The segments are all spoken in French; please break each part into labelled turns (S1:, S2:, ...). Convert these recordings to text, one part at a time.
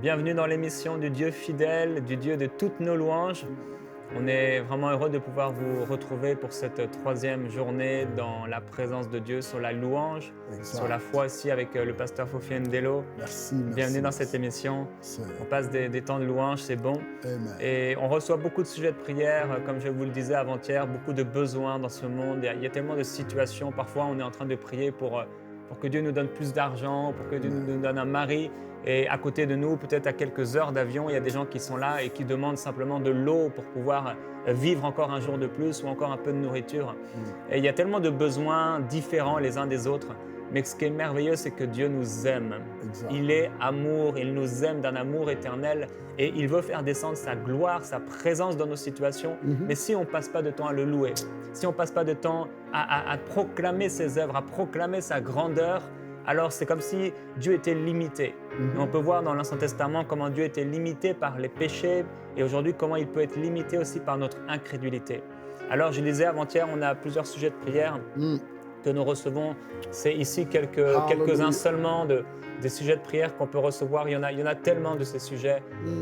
S1: Bienvenue dans l'émission du Dieu fidèle, du Dieu de toutes nos louanges. On est vraiment heureux de pouvoir vous retrouver pour cette troisième journée dans la présence de Dieu sur la louange, sur la foi aussi avec le pasteur Fofi Ndelo.
S2: Merci.
S1: Bienvenue dans cette émission. On passe des temps de louange, c'est bon.
S2: Amen.
S1: Et on reçoit beaucoup de sujets de prière, comme je vous le disais avant-hier, beaucoup de besoins dans ce monde. Il y a tellement de situations. Parfois, on est en train de prier pour que Dieu nous donne plus d'argent, pour que Dieu nous donne un mari. Et à côté de nous, peut-être à quelques heures d'avion, il y a des gens qui sont là et qui demandent simplement de l'eau pour pouvoir vivre encore un jour de plus ou encore un peu de nourriture. Et il y a tellement de besoins différents les uns des autres. Mais ce qui est merveilleux, c'est que Dieu nous aime.
S2: Exact.
S1: Il est amour, il nous aime d'un amour éternel et il veut faire descendre sa gloire, sa présence dans nos situations. Mais si on ne passe pas de temps à le louer, si on ne passe pas de temps à proclamer ses œuvres, à proclamer sa grandeur, alors c'est comme si Dieu était limité. Et on peut voir dans l'Ancien Testament comment Dieu était limité par les péchés et aujourd'hui comment il peut être limité aussi par notre incrédulité. Alors je disais avant-hier, on a plusieurs sujets de prière que nous recevons. C'est ici quelques-uns seulement des sujets de prière qu'on peut recevoir. Il y en a tellement de ces sujets.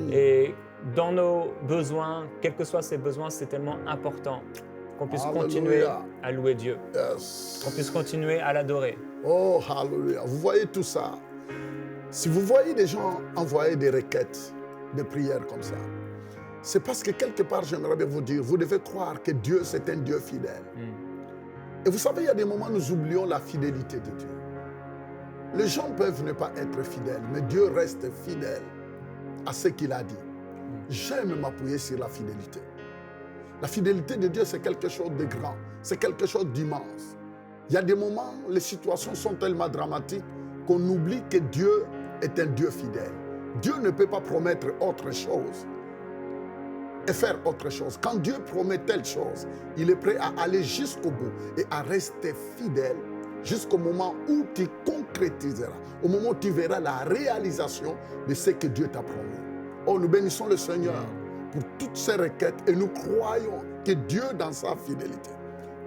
S1: Et dans nos besoins, quels que soient ces besoins, c'est tellement important qu'on puisse continuer à louer Dieu, qu'on puisse continuer à l'adorer.
S2: Oh, hallelujah. Vous voyez tout ça. Si vous voyez des gens envoyer des requêtes de prière comme ça, c'est parce que quelque part, j'aimerais bien vous dire, vous devez croire que Dieu, c'est un Dieu fidèle. Et vous savez, il y a des moments où nous oublions la fidélité de Dieu. Les gens peuvent ne pas être fidèles, mais Dieu reste fidèle à ce qu'il a dit. J'aime m'appuyer sur la fidélité. La fidélité de Dieu, c'est quelque chose de grand, c'est quelque chose d'immense. Il y a des moments, les situations sont tellement dramatiques qu'on oublie que Dieu est un Dieu fidèle. Dieu ne peut pas promettre autre chose et faire autre chose. Quand Dieu promet telle chose, il est prêt à aller jusqu'au bout et à rester fidèle jusqu'au moment où tu concrétiseras, au moment où tu verras la réalisation de ce que Dieu t'a promis. Oh, nous bénissons le Seigneur pour toutes ces requêtes et nous croyons que Dieu, dans sa fidélité,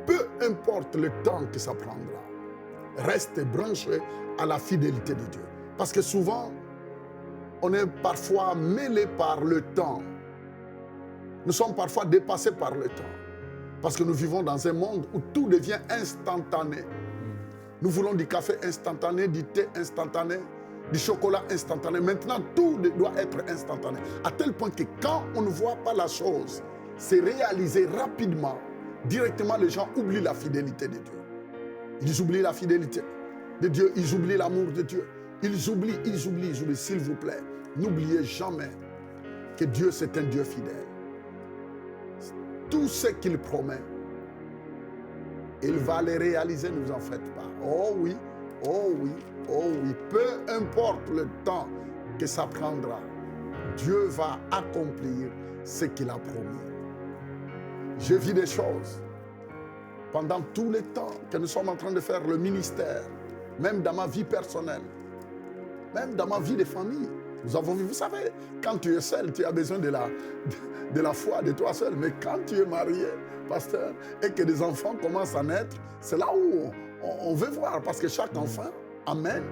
S2: peu importe le temps que ça prendra, reste branché à la fidélité de Dieu. Parce que souvent, on est parfois mêlé par le temps. Nous sommes parfois dépassés par le temps. Parce que nous vivons dans un monde où tout devient instantané. Nous voulons du café instantané, du thé instantané, du chocolat instantané. Maintenant, tout doit être instantané. À tel point que quand on ne voit pas la chose se réaliser rapidement, directement, les gens oublient la fidélité de Dieu. Ils oublient la fidélité de Dieu. Ils oublient l'amour de Dieu. Ils oublient. S'il vous plaît, n'oubliez jamais que Dieu, c'est un Dieu fidèle. Tout ce qu'il promet, il va les réaliser, ne vous en faites pas. Oh oui, oh oui, oh oui. Peu importe le temps que ça prendra, Dieu va accomplir ce qu'il a promis. Je vis des choses pendant tout le temps que nous sommes en train de faire le ministère, même dans ma vie personnelle, même dans ma vie de famille. Nous avons vu, vous savez, quand tu es seul, tu as besoin de la foi de toi seul. Mais quand tu es marié, pasteur, et que des enfants commencent à naître, c'est là où on veut voir. Parce que chaque enfant amène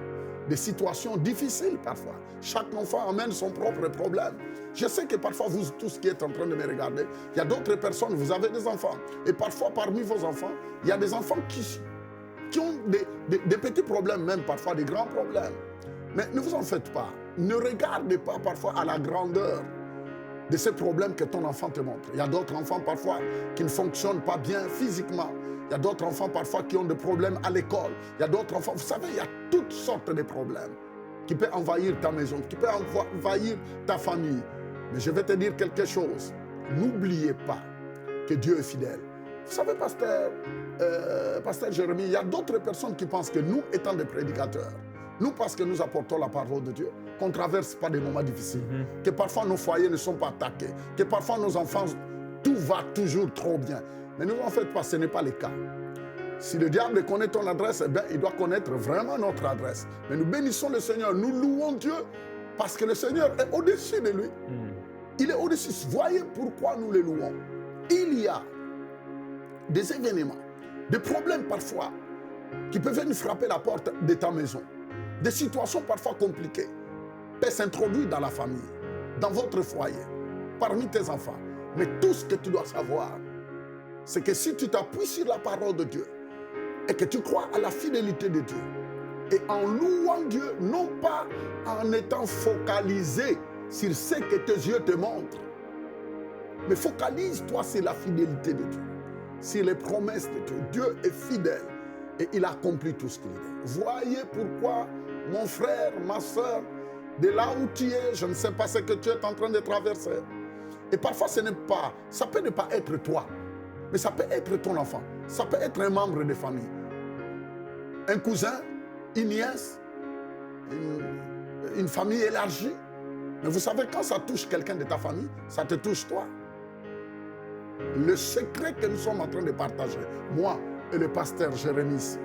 S2: des situations difficiles parfois. Chaque enfant amène son propre problème. Je sais que parfois, vous tous qui êtes en train de me regarder, il y a d'autres personnes, vous avez des enfants. Et parfois, parmi vos enfants, il y a des enfants qui ont des petits problèmes, même parfois des grands problèmes. Mais ne vous en faites pas. Ne regardez pas parfois à la grandeur de ces problèmes que ton enfant te montre. Il y a d'autres enfants parfois qui ne fonctionnent pas bien physiquement. Il y a d'autres enfants parfois qui ont des problèmes à l'école. Il y a d'autres enfants, vous savez, il y a toutes sortes de problèmes qui peuvent envahir ta maison, qui peuvent envahir ta famille. Mais je vais te dire quelque chose. N'oubliez pas que Dieu est fidèle. Vous savez, pasteur Jérémie, il y a d'autres personnes qui pensent que nous, étant des prédicateurs, nous, parce que nous apportons la parole de Dieu, qu'on ne traverse pas des moments difficiles, que parfois nos foyers ne sont pas attaqués, que parfois nos enfants, tout va toujours trop bien. Mais ne vous en faites pas, ce n'est pas le cas. Si le diable connaît ton adresse, eh bien, il doit connaître vraiment notre adresse. Mais nous bénissons le Seigneur, nous louons Dieu, parce que le Seigneur est au-dessus de lui. Il est au-dessus. Voyez pourquoi nous le louons. Il y a des événements, des problèmes parfois, qui peuvent venir frapper la porte de ta maison. Des situations parfois compliquées. peut s'introduire dans la famille, dans votre foyer, parmi tes enfants. Mais tout ce que tu dois savoir, c'est que si tu t'appuies sur la parole de Dieu et que tu crois à la fidélité de Dieu, et en louant Dieu, non pas en étant focalisé sur ce que tes yeux te montrent, mais focalise-toi sur la fidélité de Dieu, sur les promesses de Dieu. Dieu est fidèle et il accomplit tout ce qu'il dit. Voyez pourquoi, mon frère, ma soeur, de là où tu es, je ne sais pas ce que tu es en train de traverser. Et parfois, ça peut ne pas être toi, mais ça peut être ton enfant, ça peut être un membre de famille, un cousin, une nièce, une famille élargie. Mais vous savez, quand ça touche quelqu'un de ta famille, ça te touche toi. Le secret que nous sommes en train de partager, moi et le pasteur Jérémie,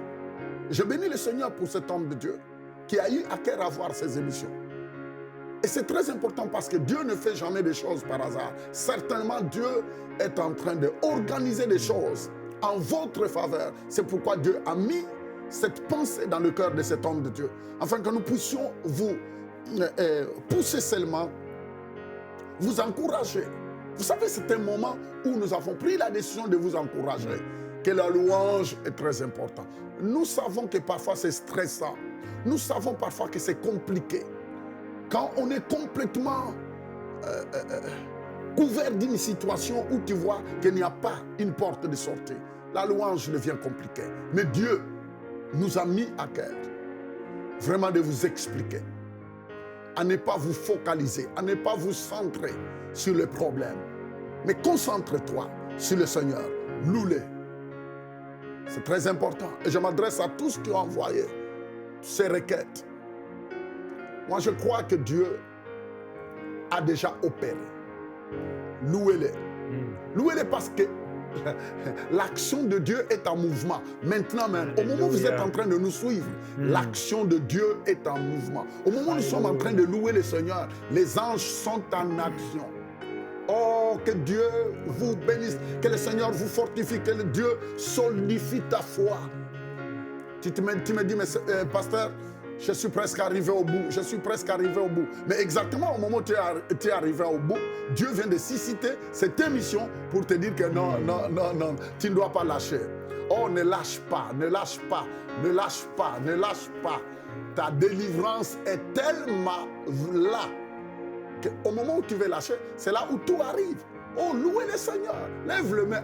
S2: je bénis le Seigneur pour cet homme de Dieu qui a eu à cœur à voir ces émissions. Et c'est très important parce que Dieu ne fait jamais des choses par hasard. Certainement, Dieu est en train d'organiser des choses en votre faveur. C'est pourquoi Dieu a mis cette pensée dans le cœur de cet homme de Dieu, afin que nous puissions vous pousser seulement, vous encourager. Vous savez, c'est un moment où nous avons pris la décision de vous encourager, que la louange est très importante. Nous savons que parfois c'est stressant, nous savons parfois que c'est compliqué. Quand on est complètement couvert d'une situation où tu vois qu'il n'y a pas une porte de sortie, la louange devient compliquée. Mais Dieu nous a mis à cœur vraiment de vous expliquer, à ne pas vous focaliser, à ne pas vous centrer sur les problèmes, mais concentre-toi sur le Seigneur, loue-le. C'est très important. Et je m'adresse à tous qui ont envoyé ces requêtes. Moi, je crois que Dieu a déjà opéré. Louez-le. Louez-le parce que l'action de Dieu est en mouvement. Maintenant même, au moment où vous êtes en train de nous suivre, l'action de Dieu est en mouvement. Au moment où nous sommes en train de louer le Seigneur, les anges sont en action. Oh, que Dieu vous bénisse, que le Seigneur vous fortifie, que le Dieu solidifie ta foi. Tu me dis, mais pasteur, je suis presque arrivé au bout, je suis presque arrivé au bout. Mais exactement au moment où tu es arrivé au bout, Dieu vient de susciter cette émission pour te dire que non, tu ne dois pas lâcher. Oh, ne lâche pas, ne lâche pas, ne lâche pas, ne lâche pas. Ta délivrance est tellement là qu'au moment où tu veux lâcher, c'est là où tout arrive. Oh, louez le Seigneur, lève le main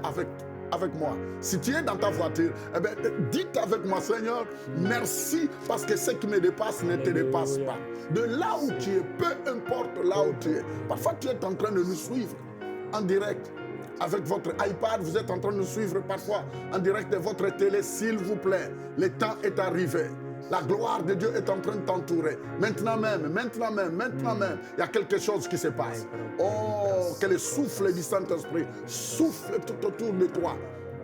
S2: avec moi. Si tu es dans ta voiture, eh bien, dites avec moi, Seigneur, merci parce que ce qui me dépasse ne te dépasse pas. De là où tu es, peu importe là où tu es. Parfois, tu es en train de nous suivre en direct. Avec votre iPad, vous êtes en train de nous suivre parfois en direct de votre télé. S'il vous plaît, le temps est arrivé. La gloire de Dieu est en train de t'entourer. Maintenant même, il y a quelque chose qui se passe. Oh, que le souffle du Saint-Esprit souffle tout autour de toi,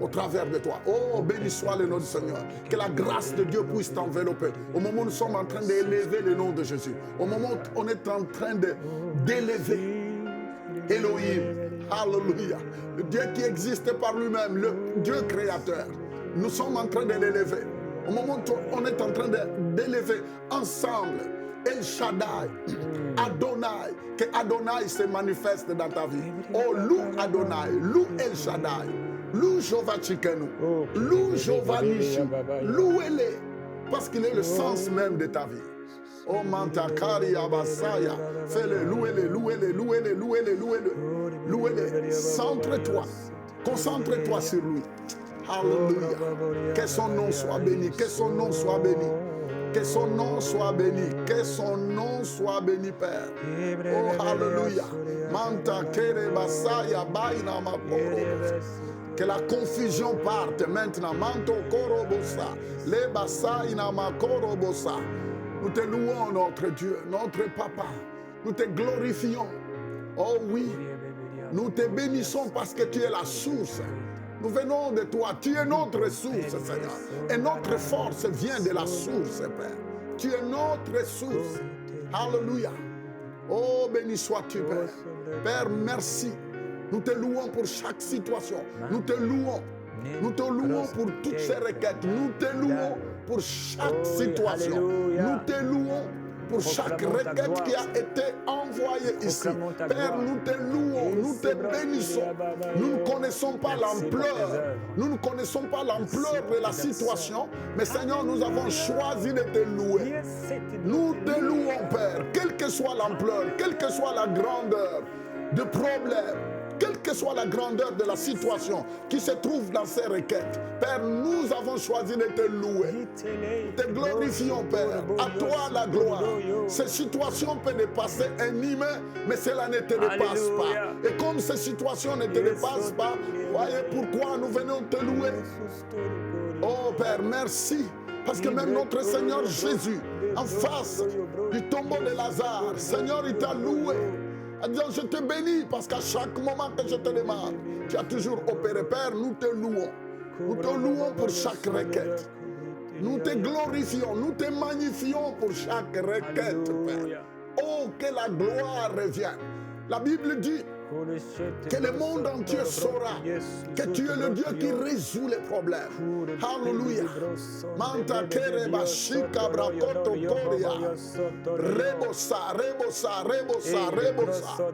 S2: au travers de toi. Oh, béni soit le nom du Seigneur. Que la grâce de Dieu puisse t'envelopper. Au moment où nous sommes en train d'élever le nom de Jésus. Au moment où on est en train d'élever Elohim. Alléluia. Le Dieu qui existe par lui-même, le Dieu créateur. Nous sommes en train de l'élever. Au moment où on est en train d'élever ensemble El Shaddai, Adonai, que Adonai se manifeste dans ta vie. Oh, loue Adonai, loue El Shaddai, loue Jehovah Tsidkenu, loue Jehovah Nissi, louez-le, parce qu'il est le sens même de ta vie. Oh, Mantakari Abasaya, fais-le, louez-le, louez-le, louez-le, louez-le, louez-le, louez-le, centre-toi, concentre-toi sur lui. Alléluia. Que son nom soit béni. Que son nom soit béni. Que son nom soit béni. Que son nom soit béni, Père. Oh, Alléluia. Manta kere basaya baina makoro. Que la confusion parte maintenant. Manto korobosa. Le basaina makorobosa. Nous te louons, notre Dieu, notre Papa. Nous te glorifions. Oh oui. Nous te bénissons parce que tu es la source. Nous venons de toi. Tu es notre source, Seigneur. Et notre force vient de la source, Père. Tu es notre source. Alléluia. Oh, béni sois-tu, Père. Père, merci. Nous te louons pour chaque situation. Nous te louons. Nous te louons pour toutes ces requêtes. Nous te louons pour chaque situation. Nous te louons pour chaque
S1: Proclamons ta
S2: requête
S1: gloire,
S2: qui a
S1: Seigneur.
S2: été envoyée ici.
S1: Proclamons ta
S2: Père,
S1: gloire.
S2: nous te louons, nous te bénissons. Nous ne connaissons pas
S1: Merci pour tes
S2: l'ampleur.
S1: œuvres.
S2: Nous ne connaissons pas l'ampleur
S1: pour
S2: de la
S1: tes actions.
S2: situation. Mais Seigneur, nous avons choisi de te louer.
S1: Yes, c'était
S2: Nous
S1: de
S2: te louons, Père, quelle que soit l'ampleur, quelle que soit la grandeur de problème, quelle que soit la grandeur de la situation qui se trouve dans ces requêtes. Père, nous avons choisi de te louer. Te glorifions, Père. À toi la gloire. Ces situations peuvent dépasser un humain, mais cela ne te dépasse pas. Et comme ces situations ne te dépassent pas, voyez pourquoi nous venons te louer. Oh Père, merci. Parce que même notre Seigneur Jésus, en face du tombeau de Lazare, Seigneur, il t'a loué. En disant, je te bénis parce qu'à chaque moment que je te demande, tu as toujours opéré. Père, nous te louons. Nous te louons pour chaque requête. Nous te glorifions, nous te magnifions pour chaque requête, Père. Oh, que la gloire revienne. La Bible dit que le monde entier saura que tu es le Dieu qui résout les problèmes. Alléluia. Manta kereba shika brakoto koria. Rebosa, rebosa, rebosa, rebosa.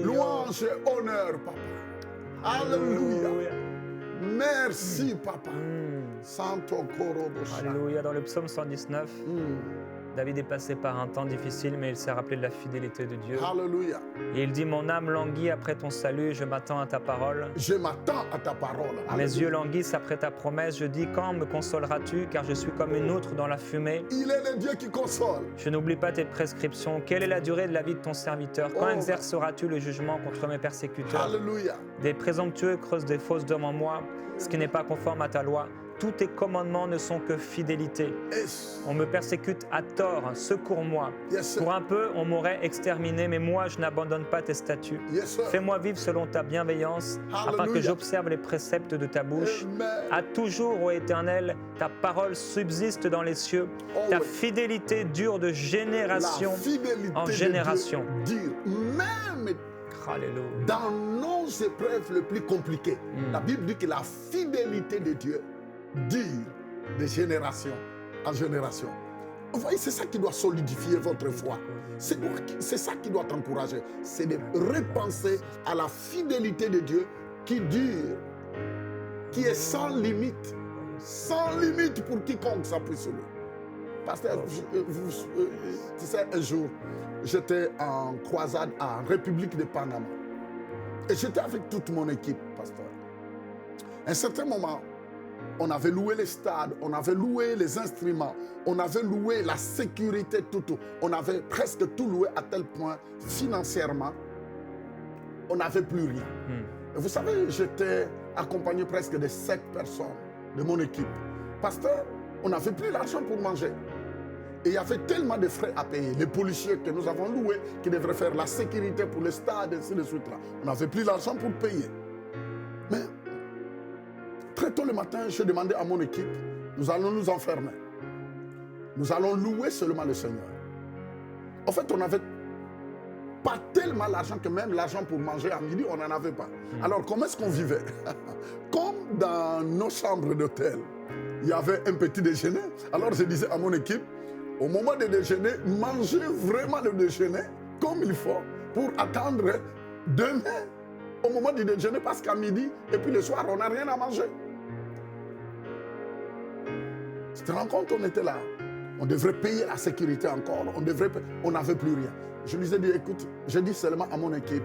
S2: Louange et honneur, Papa. Alléluia. Merci, Papa. Santo Korobosha.
S1: Alléluia. Dans le psaume 119, David est passé par un temps difficile, mais il s'est rappelé de la fidélité de Dieu.
S2: Alléluia.
S1: Et il dit, mon âme languit après ton salut, je m'attends à ta parole.
S2: Je m'attends à ta parole.
S1: Mes
S2: Alléluia.
S1: yeux languissent après ta promesse. Je dis, quand me consoleras-tu, car je suis comme une outre dans la fumée.
S2: Il est le Dieu qui console.
S1: Je n'oublie pas tes prescriptions. Quelle est la durée de la vie de ton serviteur? Quand
S2: Oh.
S1: exerceras-tu le jugement contre mes persécuteurs?
S2: Alléluia.
S1: Des présomptueux creusent des fausses dents en moi, ce qui n'est pas conforme à ta loi. Tous tes commandements ne sont que fidélité.
S2: Yes.
S1: On me persécute à tort, secours-moi.
S2: Yes, sir.
S1: Pour un peu, on m'aurait exterminé, mais moi, je n'abandonne pas tes statuts.
S2: Yes, sir.
S1: Fais-moi vivre selon ta bienveillance, afin que
S2: Hallelujah.
S1: j'observe les préceptes de ta bouche.
S2: Amen.
S1: À toujours, ô Éternel, ta parole subsiste dans les cieux.
S2: Oh,
S1: Ta
S2: oui.
S1: fidélité dure de génération
S2: La fidélité
S1: en
S2: de
S1: génération.
S2: Dieu dure. Même
S1: Alléluia.
S2: dans nos épreuves les plus compliquées, la Bible dit que la fidélité de Dieu dure de génération en génération. Vous voyez, c'est ça qui doit solidifier votre foi. C'est ça qui doit t'encourager. C'est de repenser à la fidélité de Dieu qui dure, qui est sans limite. Sans limite pour quiconque s'appuie sur lui. Pasteur, tu sais, un jour, j'étais en croisade en République de Panama. Et j'étais avec toute mon équipe, pasteur. À un certain moment, on avait loué les stades, on avait loué les instruments, on avait loué la sécurité, tout. On avait presque tout loué à tel point, financièrement, on n'avait plus rien. Et vous savez, j'étais accompagné presque de 7 personnes de mon équipe. Pasteur, on n'avait plus l'argent pour manger. Et il y avait tellement de frais à payer. Les policiers que nous avons loués, qui devraient faire la sécurité pour le stade, et ainsi de suite. Là. On n'avait plus l'argent pour payer. Mais très tôt le matin, je demandais à mon équipe, nous allons nous enfermer. Nous allons louer seulement le Seigneur. En fait, on n'avait pas tellement l'argent que même l'argent pour manger à midi, on n'en avait pas. Alors, comment est-ce qu'on vivait? Comme dans nos chambres d'hôtel, il y avait un petit déjeuner. Alors, je disais à mon équipe, au moment du déjeuner, mangez vraiment le déjeuner comme il faut pour attendre demain au moment du déjeuner parce qu'à midi et puis le soir, on n'a rien à manger. Tu te rends compte, on était là. On devrait payer la sécurité encore. On n'avait plus rien. Je lui ai dit, écoute, je dis seulement à mon équipe,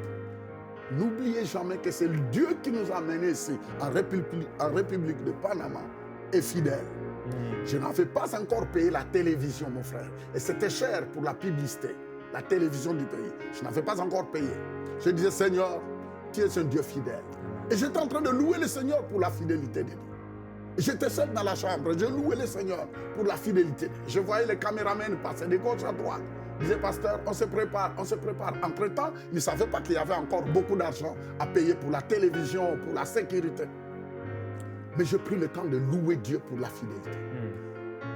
S2: n'oubliez jamais que c'est le Dieu qui nous a menés ici, en République de Panama, est fidèle. Je n'avais pas encore payé la télévision, mon frère. Et c'était cher pour la publicité, la télévision du pays. Je n'avais pas encore payé. Je disais, Seigneur, tu es un Dieu fidèle. Et j'étais en train de louer le Seigneur pour la fidélité de Dieu. J'étais seul dans la chambre, je louais le Seigneur pour la fidélité. Je voyais les caméramans passer de gauche à droite. Je disais, pasteur, on se prépare, on se prépare. Entre-temps, ils ne savaient pas qu'il y avait encore beaucoup d'argent à payer pour la télévision, pour la sécurité. Mais j'ai pris le temps de louer Dieu pour la fidélité.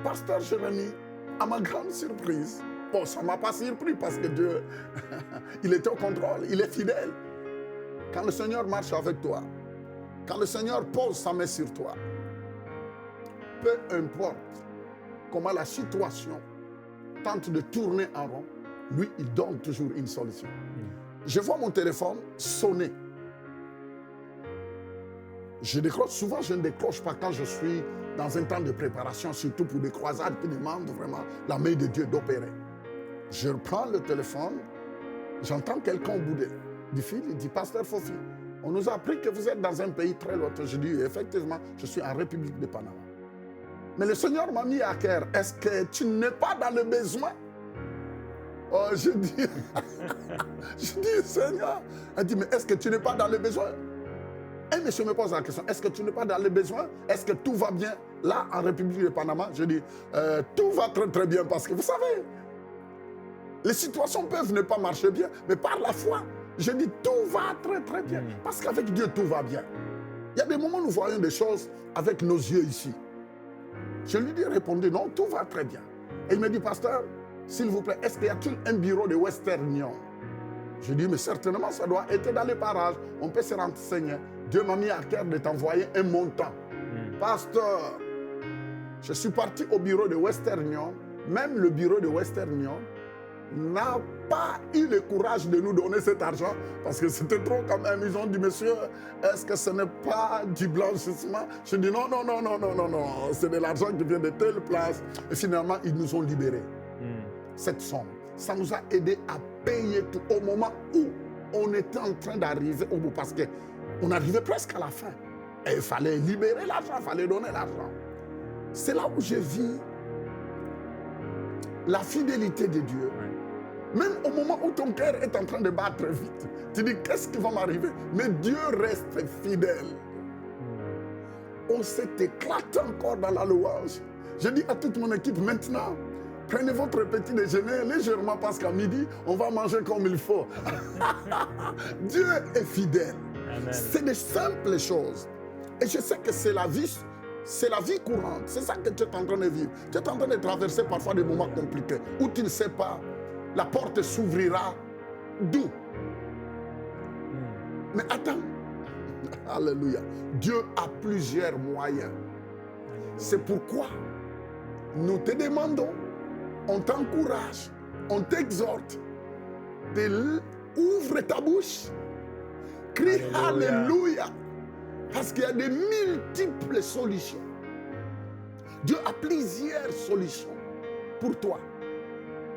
S2: Pasteur Jérémie, à ma grande surprise, bon, ça ne m'a pas surpris parce que Dieu, il était au contrôle, il est fidèle. Quand le Seigneur marche avec toi, quand le Seigneur pose sa main sur toi, peu importe comment la situation tente de tourner en rond, lui, il donne toujours une solution. Je vois mon téléphone sonner. Je décroche, souvent je ne décroche pas quand je suis dans un temps de préparation, surtout pour des croisades qui demandent vraiment la main de Dieu d'opérer. Je reprends le téléphone, j'entends quelqu'un au bout du fil, il dit, Pasteur Fofi, on nous a appris que vous êtes dans un pays très loin. Je dis, effectivement, je suis en République de Panama. Mais le Seigneur m'a mis à cœur, est-ce que tu n'es pas dans le besoin? Oh, je dis, Seigneur, elle dit, mais est-ce que tu n'es pas dans le besoin? Un monsieur me pose la question, est-ce que tu n'es pas dans le besoin? Est-ce que tout va bien là en République de Panama? Je dis, tout va très très bien parce que vous savez, les situations peuvent ne pas marcher bien, mais par la foi, je dis, tout va très très bien. Parce qu'avec Dieu, tout va bien. Il y a des moments où nous voyons des choses avec nos yeux ici. Je lui ai répondu, non, tout va très bien. Et il me dit, pasteur, s'il vous plaît, est-ce qu'il y a-t-il un bureau de Western Union? Je dis, mais certainement, ça doit être dans les parages. On peut se renseigner. Dieu m'a mis à cœur de t'envoyer un montant. Pasteur, je suis parti au bureau de Western Union. Même le bureau de Western Union n'a pas eu le courage de nous donner cet argent parce que c'était trop quand même. Ils ont dit, monsieur, est-ce que ce n'est pas du blanchissement? Je dis, non, non, non, non, non, non, non. C'est de l'argent qui vient de telle place. Et finalement, ils nous ont libérés. Cette somme, ça nous a aidé à payer tout au moment où on était en train d'arriver au bout parce qu'on arrivait presque à la fin. Et il fallait libérer l'argent, il fallait donner l'argent. C'est là où j'ai vu la fidélité de Dieu. Même au moment où ton cœur est en train de battre vite, tu dis, qu'est-ce qui va m'arriver? Mais Dieu reste fidèle. On s'est éclaté encore dans la louange. Je dis à toute mon équipe, maintenant, prenez votre petit déjeuner légèrement parce qu'à midi, on va manger comme il faut. Dieu est fidèle. C'est des simples choses. Et je sais que c'est la vie courante. C'est ça que tu es en train de vivre. Tu es en train de traverser parfois des moments compliqués où tu ne sais pas. La porte s'ouvrira d'où? Mais attends. Alléluia. Dieu a plusieurs moyens. C'est pourquoi nous te demandons, on t'encourage, on t'exhorte, ouvre ta bouche, crie Alléluia. Parce qu'il y a de multiples solutions. Dieu a plusieurs solutions pour toi.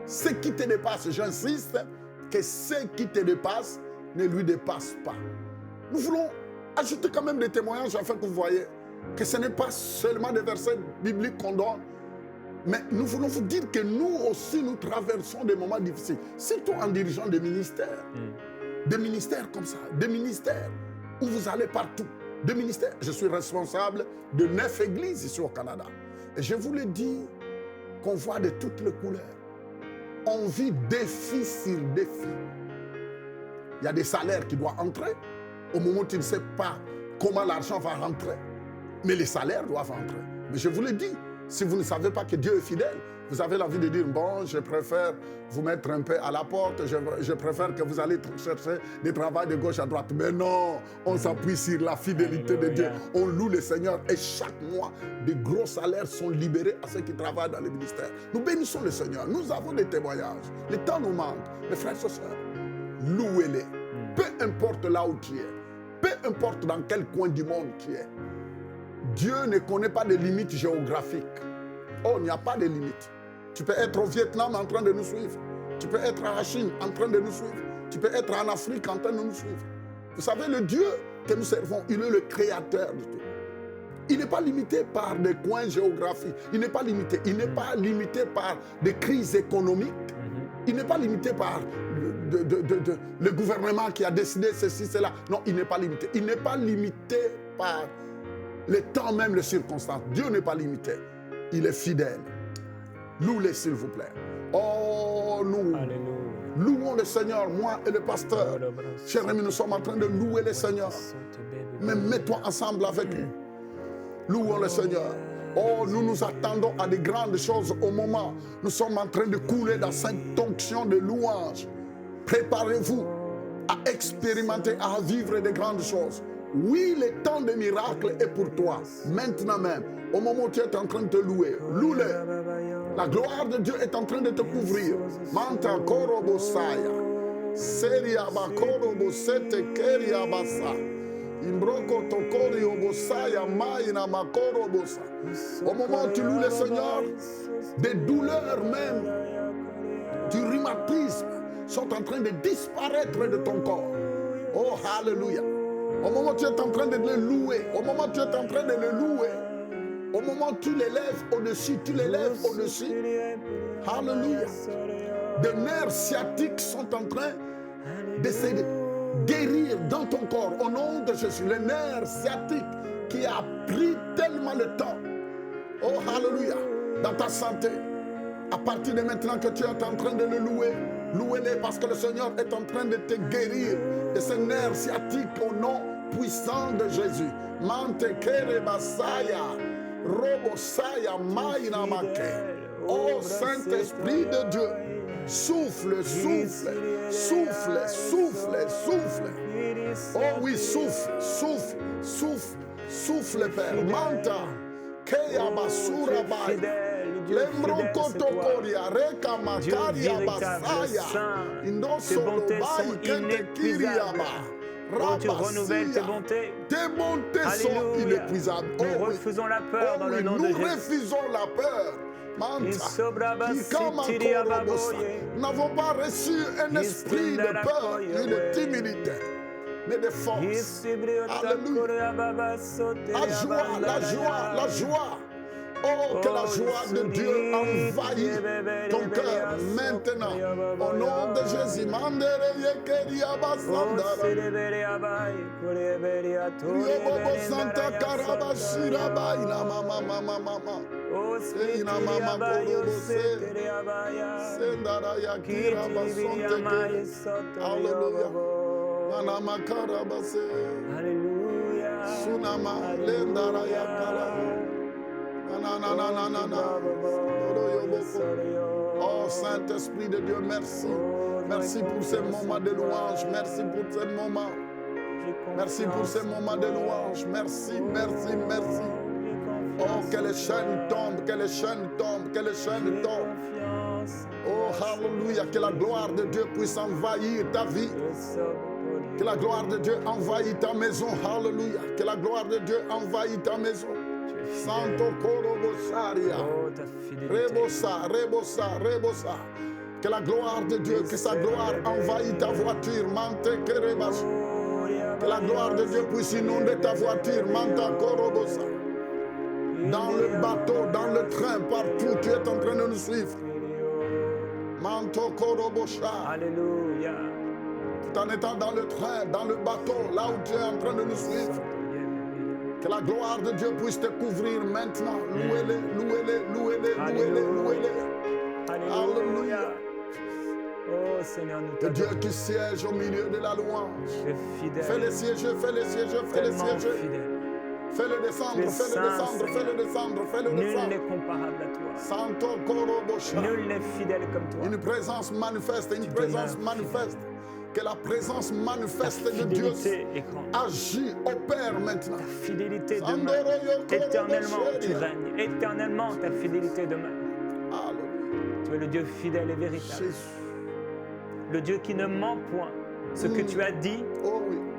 S2: Ce qui te dépasse, j'insiste, que ce qui te dépasse ne lui dépasse pas. Nous voulons ajouter quand même des témoignages afin que vous voyez que ce n'est pas seulement des versets bibliques qu'on donne, mais nous voulons vous dire que nous aussi, nous traversons des moments difficiles, surtout en dirigeant des ministères. Des ministères comme ça, des ministères où vous allez partout. Des ministères. Je suis responsable de 9 églises ici au Canada. Et je vous le dis, qu'on voit de toutes les couleurs. On vit défi sur défi. Il y a des salaires qui doivent entrer. Au moment où tu ne sais pas comment l'argent va rentrer. Mais les salaires doivent entrer. Mais je vous le dis, si vous ne savez pas que Dieu est fidèle, vous avez l'envie de dire, bon, je préfère vous mettre un peu à la porte, je préfère que vous allez chercher des travaux de gauche à droite. Mais non, on s'appuie sur la fidélité de Dieu. On loue le Seigneur et chaque mois, des gros salaires sont libérés à ceux qui travaillent dans le ministère. Nous bénissons le Seigneur. Nous avons des témoignages. Le temps nous manque. Mes frères et sœurs, louez-les. Peu importe là où tu es, peu importe dans quel coin du monde tu es. Dieu ne connaît pas de limites géographiques. Oh, il n'y a pas de limites. Tu peux être au Vietnam en train de nous suivre. Tu peux être en Chine en train de nous suivre. Tu peux être en Afrique en train de nous suivre. Vous savez, le Dieu que nous servons, il est le créateur de tout. Il n'est pas limité par des coins géographiques. Il n'est pas limité. Il n'est pas limité par des crises économiques. Il n'est pas limité par le gouvernement qui a décidé ceci, cela. Non, il n'est pas limité. Il n'est pas limité par le temps même, les circonstances. Dieu n'est pas limité. Il est fidèle. Loue-le, s'il vous plaît. Oh, nous louons le Seigneur, moi et le pasteur. Chers amis, nous sommes en train de louer le Seigneur. Mais mets-toi ensemble avec nous. Louons le Seigneur. Oh, nous nous attendons à de grandes choses au moment. Nous sommes en train de couler dans cette onction de louange. Préparez-vous à expérimenter, à vivre de grandes choses. Oui, le temps des miracles est pour toi. Maintenant même, au moment où tu es en train de te louer, loue-le. La gloire de Dieu est en train de te couvrir. Manta korobosaya. Seria bakorobosete keria basa. Imbroko tokori obosaya maina makorobosa. Au moment où tu loues le Seigneur, des douleurs même, du rhumatisme sont en train de disparaître de ton corps. Oh, alléluia. Au moment où tu es en train de le louer, au moment où tu es en train de le louer, au moment où tu l'élèves au-dessus, tu l'élèves au-dessus. Alléluia. Des nerfs sciatiques sont en train d'essayer de guérir dans ton corps au nom de Jésus. Les nerfs sciatiques qui a pris tellement de temps. Oh, alléluia. Dans ta santé. À partir de maintenant que tu es en train de le louer, louez-le parce que le Seigneur est en train de te guérir de ces nerfs sciatiques au nom puissant de Jésus. Mante kere basaya, robosaya maina make. Oh Saint-Esprit de Dieu, souffle, souffle, souffle, souffle, souffle. Oh oui, souffle, souffle, souffle, souffle, Père. Manta, keya basura baya. Lembrokotokoria, reka makaria basaya. Indosolo bai kente kiriaba.
S1: Oh, tu renouvelles tes bontés.
S2: Tes bontés sont inépuisables. Oh,
S1: nous refusons la peur dans le nom de Jésus.
S2: Nous refusons la peur. Nous n'avons pas reçu un esprit de peur et de timidité, mais de force. Alléluia. La joie, la joie, la joie. Oh, que la joie de Dieu envahit ton cœur maintenant. Au nom de Jésus.
S1: Alléluia.
S2: Oh Saint-Esprit de Dieu, merci. Merci pour ces moments de louange. Merci pour ces moments. Merci pour ces moments de louange. Merci, merci, merci. Oh, que les chaînes tombent, que les chaînes tombent, que les chaînes tombent. Oh, alléluia, que la gloire de Dieu puisse envahir ta vie. Que la gloire de Dieu envahisse ta maison. Alléluia. Que la gloire de Dieu envahisse ta maison. Santo Korobosaria. Rebosa, rebosa, rebosa. Que la gloire de Dieu, que sa gloire envahisse ta voiture. Mante Kerebas. Que la gloire de Dieu puisse inonder ta voiture. Manta Korobosa. Dans le bateau, dans le train, partout, tu es en train de nous suivre. Manto Korobosha.
S1: Alléluia.
S2: Tout en étant dans le train, dans le bateau, là où tu es en train de nous suivre. Que la gloire de Dieu puisse te couvrir maintenant. Louez-le, louez-le, louez-le, louez-le, louez-le.
S1: Alléluia. Oh Seigneur, nous
S2: te Dieu qui siège au milieu de la louange. Fais-le siéger, fais-le siéger, fais-le siéger. Fais-le descendre, fais-le descendre, fais-le descendre, fais-le descendre.
S1: Nul n'est comparable à toi.
S2: Santo Korobosha.
S1: Nul n'est fidèle comme toi.
S2: Une présence manifeste, une présence manifeste. Que la présence manifeste de Dieu agit, opère maintenant.
S1: Ta fidélité demeure. Éternellement, tu règnes. Éternellement, ta fidélité demeure.
S2: Alléluia.
S1: Tu es le Dieu fidèle et véritable. Le Dieu qui ne ment point. Ce que tu as dit,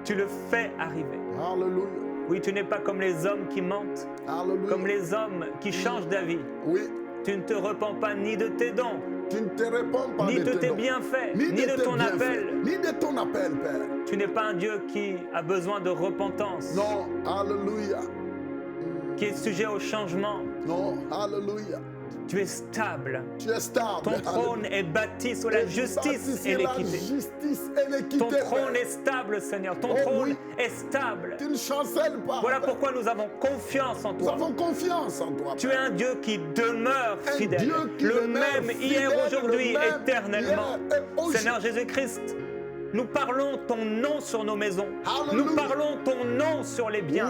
S1: tu le fais arriver.
S2: Alléluia.
S1: Oui, tu n'es pas comme les hommes qui mentent.
S2: Alléluia.
S1: Comme les hommes qui changent d'avis.
S2: Oui.
S1: Tu ne te repens pas ni de tes dons.
S2: Tu ne te réponds pas
S1: ni de tes bienfaits, ni de ton appel.
S2: Ni de ton appel, Père.
S1: Tu n'es pas un Dieu qui a besoin de repentance.
S2: Non, alléluia.
S1: Qui est sujet au changement.
S2: Non, alléluia.
S1: Tu es stable.
S2: Tu es stable.
S1: Ton trône est bâti sur la justice et l'équité. Ton trône est stable, Seigneur. Ton trône est stable.
S2: Tu ne chancelles pas.
S1: Voilà pourquoi nous avons confiance en toi.
S2: Nous avons confiance en toi.
S1: Tu es un Dieu qui demeure fidèle. Le même hier, aujourd'hui, éternellement. Seigneur Jésus-Christ, nous parlons ton nom sur nos maisons.
S2: Hallelujah.
S1: Nous parlons ton nom sur les biens.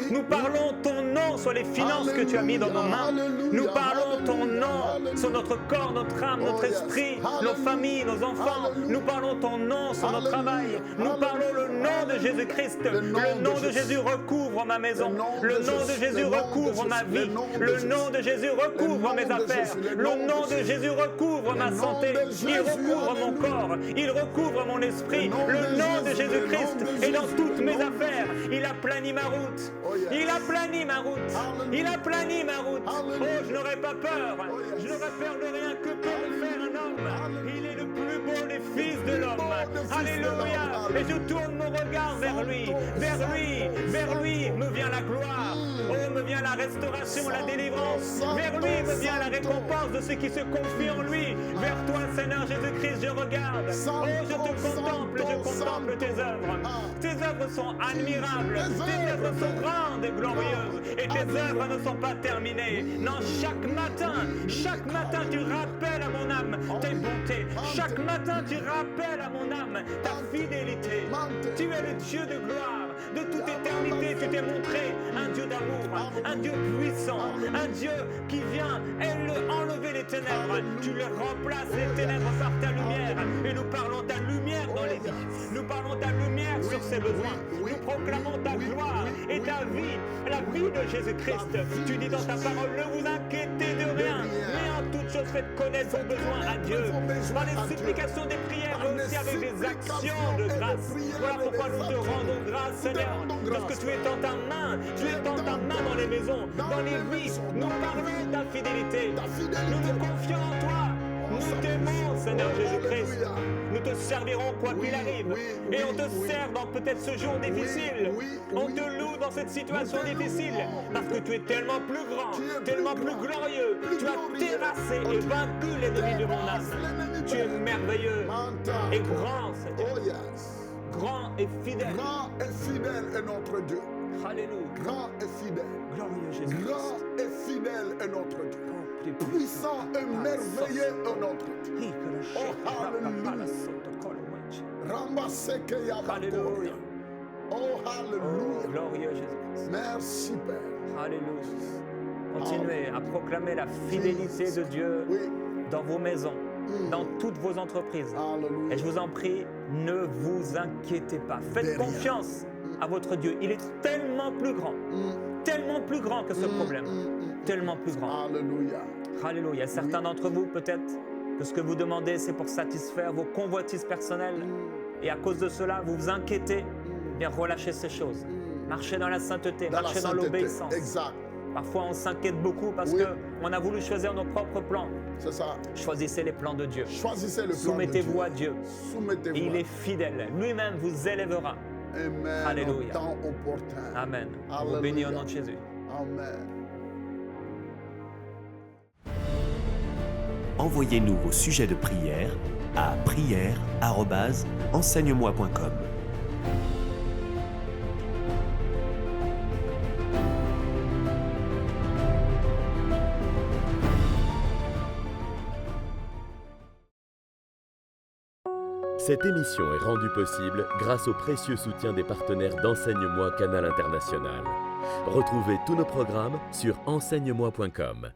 S1: Nous parlons ton nom sur les finances que tu as mis dans nos mains. Nous parlons parlons ton nom sur notre corps, notre âme, notre esprit, nos familles, nos enfants. Nous parlons ton nom sur notre travail. Nous parlons le nom de Jésus-Christ. Le nom de Jésus recouvre ma maison. Le nom de Jésus recouvre ma vie. Le nom de Jésus recouvre mes affaires. Le nom de Jésus recouvre ma santé. Il recouvre mon corps. Il recouvre mon esprit. Le nom de Jésus-Christ est dans toutes mes affaires. Il aplani ma route. Il aplani ma route. Il aplani ma route. Oh, je n'aurai pas peur. Je n'aurai peur de rien. Que peut me faire un homme? Il est le plus beau des fils de l'homme. Alléluia. Et je tourne mon regard vers lui. Vers lui. Vers lui me vient la gloire. Oh, me vient la restauration, la délivrance. Vers lui me vient la récompense de ceux qui se confient en lui. Vers toi, Seigneur Jésus-Christ, je regarde. Oh, je contemple tes œuvres. Tes œuvres sont admirables. Tes œuvres sont grandes et glorieuses. Et tes œuvres ne sont pas terminées. Non, chaque matin, tu rappelles à mon âme tes bontés. Chaque matin, tu rappelles à mon âme ta fidélité. Tu es le Dieu de gloire. De toute éternité, tu t'es montré un Dieu d'amour, un Dieu puissant, un Dieu qui vient enlever les ténèbres. Tu les remplaces, les ténèbres, par ta lumière. Et nous parlons ta lumière dans les vies. Nous parlons ta lumière sur ses besoins. Nous proclamons ta gloire et ta vie, la vie de Jésus-Christ. Tu dis dans ta parole, ne vous inquiétez de rien, mais en toute chose faites connaître vos besoins à Dieu. Par les supplications des prières, mais aussi avec des actions de grâce. Voilà pourquoi nous te rendons grâce, Seigneur, parce que tu es dans ta main, dans les maisons, dans les vies. Nous parlons de ta fidélité. Nous nous confions en toi. Nous t'aimons, Seigneur Jésus-Christ. Nous te servirons quoi qu'il arrive. Et on te sert dans peut-être ce jour difficile. On te loue dans cette situation difficile. Parce que tu es tellement plus grand, tellement plus glorieux. Tu as terrassé et vaincu l'ennemi de mon âme. Tu es merveilleux et grand, Seigneur. Grand et fidèle.
S2: Grand et fidèle est notre Dieu.
S1: Alléluia.
S2: Grand et fidèle.
S1: Glorieux Jésus.
S2: Grand et fidèle est notre Dieu. Puissant et merveilleux est notre Dieu. Oh, alléluia. Rambaseke Yabakoria. Oh, alléluia.
S1: Glorieux Jésus.
S2: Merci, Père.
S1: Alléluia. Continuez à proclamer la fidélité de Dieu dans vos maisons, dans toutes vos entreprises.
S2: Alléluia.
S1: Et je vous en prie, ne vous inquiétez pas. Faites confiance à votre Dieu. Il est tellement plus grand que ce problème. Tellement plus grand.
S2: Alléluia.
S1: Alléluia. Certains d'entre vous, peut-être, que ce que vous demandez, c'est pour satisfaire vos convoitises personnelles. Et à cause de cela, vous vous inquiétez. Bien, relâchez ces choses. Marchez dans la sainteté, marchez dans l'obéissance.
S2: Exact.
S1: Parfois, on s'inquiète beaucoup parce qu'on a voulu choisir nos propres plans.
S2: C'est ça.
S1: Choisissez les plans de Dieu.
S2: Choisissez le plan de Dieu.
S1: Soumettez-vous à Dieu.
S2: Soumettez-vous.
S1: Et il est fidèle. Lui-même vous élèvera.
S2: Amen.
S1: Alléluia.
S2: Au temps opportun.
S1: Amen.
S2: Alléluia.
S1: Vous bénis au nom de Jésus.
S2: Amen.
S3: Envoyez-nous vos sujets de prière à prière@enseigne-moi.com.
S4: Cette émission est rendue possible grâce au précieux soutien des partenaires d'Enseigne-moi Canal International. Retrouvez tous nos programmes sur enseigne-moi.com.